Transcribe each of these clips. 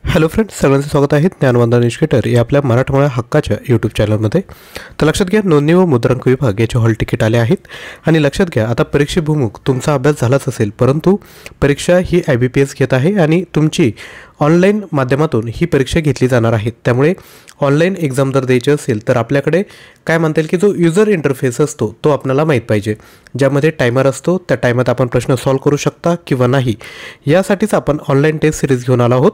Hello friends, सगळ्यांचं स्वागत आहे ज्ञानवंदन एज्युकेटर या आपल्या मराठमोळ्या हक्काच्या यूट्यूब चॅनलमध्ये. तर लक्षात घ्या, नोंदणी व मुद्रांक विभाग याचे हॉल तिकीट आले आहेत. आणि लक्षात घ्या, आता परीक्षेभिमुख तुमचा अभ्यास झालाच असेल, परंतु परीक्षा ही IBPS घेत आहे आणि तुमची ऑनलाईन माध्यमातून ही परीक्षा घेतली जाणार आहे. त्यामुळे ऑनलाईन एक्झाम जर द्यायची असेल तर आपल्याकडे काय म्हणता येईल की जो युजर इंटरफेस असतो तो आपल्याला माहीत पाहिजे, ज्यामध्ये टायमर असतो. त्या टायमात आपण प्रश्न सॉल्व करू शकता किंवा नाही, यासाठीच आपण ऑनलाईन टेस्ट सिरीज घेऊन आलो आहोत.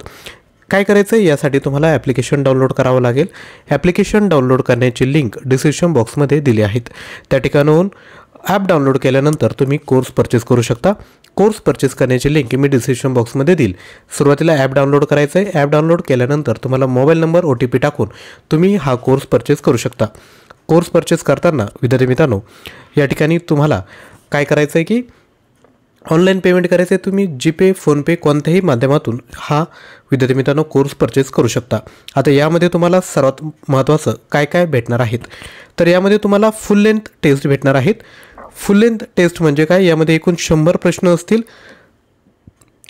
काय करायचं आहे, यासाठी तुम्हाला ॲप्लिकेशन डाउनलोड करावं लागेल. ॲप्लिकेशन डाउनलोड करण्याची लिंक डिस्क्रिप्शन बॉक्समध्ये दिली आहेत. त्या ठिकाणाहून ॲप डाउनलोड केल्यानंतर तुम्ही कोर्स परचेस करू शकता. कोर्स परचेस करण्याची लिंक मी डिस्क्रिप्शन बॉक्समध्ये देईल. सुरुवातीला ॲप डाउनलोड करायचं आहे. ॲप डाउनलोड केल्यानंतर तुम्हाला मोबाईल नंबर OTP टाकून तुम्ही हा कोर्स परचेस करू शकता. कोर्स परचेस करताना विद्यार्थी मित्रांनो, या ठिकाणी तुम्हाला काय करायचं आहे की ऑनलाईन पेमेंट करायचं आहे. तुम्ही GPay, फोनपे कोणत्याही माध्यमातून हा विद्यार्थी मित्रांनो कोर्स परचेस करू शकता. आता यामध्ये तुम्हाला सर्वात महत्त्वाचं काय काय भेटणार आहेत, तर यामध्ये तुम्हाला फुल लेंथ टेस्ट भेटणार आहेत. फुल लेंथ टेस्ट म्हणजे काय, यामध्ये एकूण 100 प्रश्न असतील.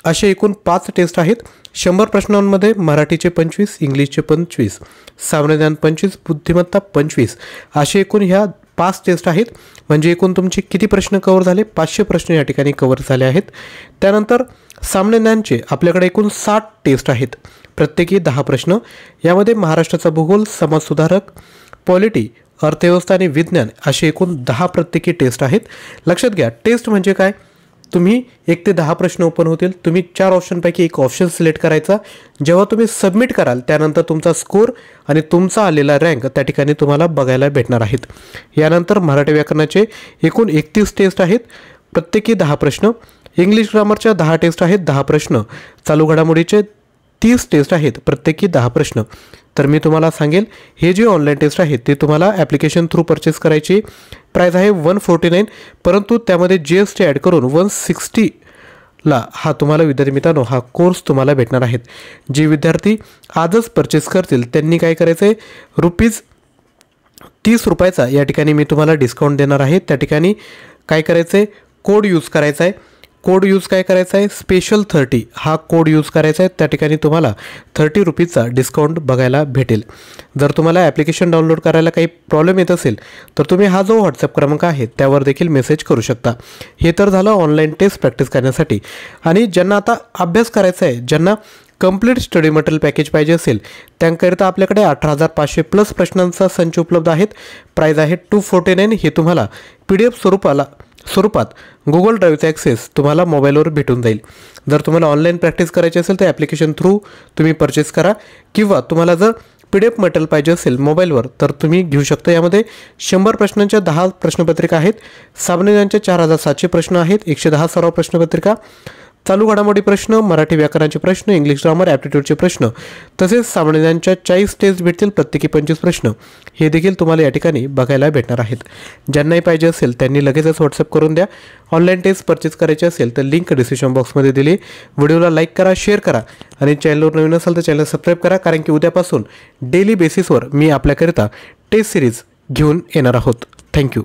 असे एकूण 5 टेस्ट आहेत. 100 प्रश्नांमध्ये मराठीचे 25, इंग्लिशचे 25, सामान्य ज्ञान 25, बुद्धिमत्ता 25, असे एकूण ह्या 5 टेस्ट आहेत. म्हणजे एकूण तुमचे किती प्रश्न कव्हर झाले, 500 प्रश्न या ठिकाणी कव्हर झाले आहेत. त्यानंतर सामान्य ज्ञानचे आपल्याकडे एकूण 60 टेस्ट आहेत, प्रत्येकी 10 प्रश्न. यामध्ये महाराष्ट्राचा भूगोल, समाजसुधारक, पॉलिटी, अर्थव्यवस्था आणि विज्ञान असे एकूण 10 प्रत्येकी टेस्ट आहेत. लक्षात घ्या, टेस्ट म्हणजे काय, तुम्ही 1 ते 10 प्रश्न ओपन होतील. तुम्ही 4 ऑप्शनपैकी एक ऑप्शन सिलेक्ट करायचा. जेव्हा तुम्ही सबमिट कराल त्यानंतर तुमचा स्कोर आणि तुमचा आलेला रँक त्या ठिकाणी तुम्हाला बघायला भेटणार आहेत. यानंतर मराठी व्याकरणाचे एकूण 31 टेस्ट आहेत, प्रत्येकी 10 प्रश्न. इंग्लिश ग्रामरच्या 10 टेस्ट आहेत, 10 प्रश्न. चालू घडामोडीचे 30 टेस्ट आहेत, प्रत्येकी 10 प्रश्न. तर मी तुम्हाला सांगेल, हे जे ऑनलाईन टेस्ट आहेत ते तुम्हाला ॲप्लिकेशन थ्रू परचेस करायची. प्राईस आहे 149, परंतु त्यामध्ये GST ॲड करून 160ला हा तुम्हाला विद्यार्थी मित्रांनो हा कोर्स तुम्हाला भेटणार आहेत. जे विद्यार्थी आजच परचेस करतील त्यांनी काय करायचं आहे, ₹30चा या ठिकाणी मी तुम्हाला डिस्काउंट देणार आहे. त्या ठिकाणी काय करायचं आहे, कोड यूज करायचा आहे. कोड यूज काय करायचा आहे, स्पेशल 30 हा कोड यूज करायचा आहे. त्या ठिकाणी तुम्हाला ₹30चा डिस्काउंट बघायला भेटेल. जर तुम्हाला ॲप्लिकेशन डाउनलोड करायला काही प्रॉब्लेम येत असेल तर तुम्ही हा जो व्हॉट्सअप क्रमांक आहे त्यावर देखील मेसेज करू शकता. हे तर झालं ऑनलाईन टेस्ट प्रॅक्टिस करण्यासाठी. आणि ज्यांना आता अभ्यास करायचा आहे, ज्यांना कंप्लीट स्टडी मटेरियल पॅकेज पाहिजे असेल, त्याकरिता आपल्याकडे 18,500 प्लस प्रश्नांचा संच उपलब्ध आहेत. प्राईज आहे 249. हे तुम्हाला PDF स्वरूपात गुगल ड्राईव्हचा ॲक्सेस तुम्हाला मोबाईलवर भेटून जाईल. जर तुम्हाला ऑनलाईन प्रॅक्टिस करायची असेल तर ॲप्लिकेशन थ्रू तुम्ही परचेस करा, किंवा तुम्हाला जर PDF मटेरियल पाहिजे असेल मोबाईलवर तर तुम्ही घेऊ शकता. यामध्ये 100 प्रश्नांच्या 10 प्रश्नपत्रिका आहेत. सामान्य ज्ञानच्या 4,700 प्रश्न आहेत, 110 सराव प्रश्नपत्रिका. चालू घडामोडी प्रश्न, मराठी व्याकरणाचे प्रश्न, इंग्लिश ग्रामर ॲप्टिट्यूडचे प्रश्न, तसेच सामान्य ज्ञानच्या 40 टेस्ट भेटतील, प्रत्येकी 25 प्रश्न. हे देखील तुम्हाला या ठिकाणी बघायला भेटणार आहेत. ज्यांनाही पाहिजे असेल त्यांनी लगेचच व्हॉट्सअप करून द्या. ऑनलाईन टेस्ट परचेस करायची असेल तर लिंक डिस्क्रिप्शन बॉक्समध्ये दिली. व्हिडिओला लाईक करा, शेअर करा आणि चॅनलवर नवीन असाल तर चॅनल सबस्क्राईब करा, कारण की उद्यापासून डेली बेसिसवर मी आपल्याकरिता टेस्ट सिरीज घेऊन येणार आहोत. थँक्यू.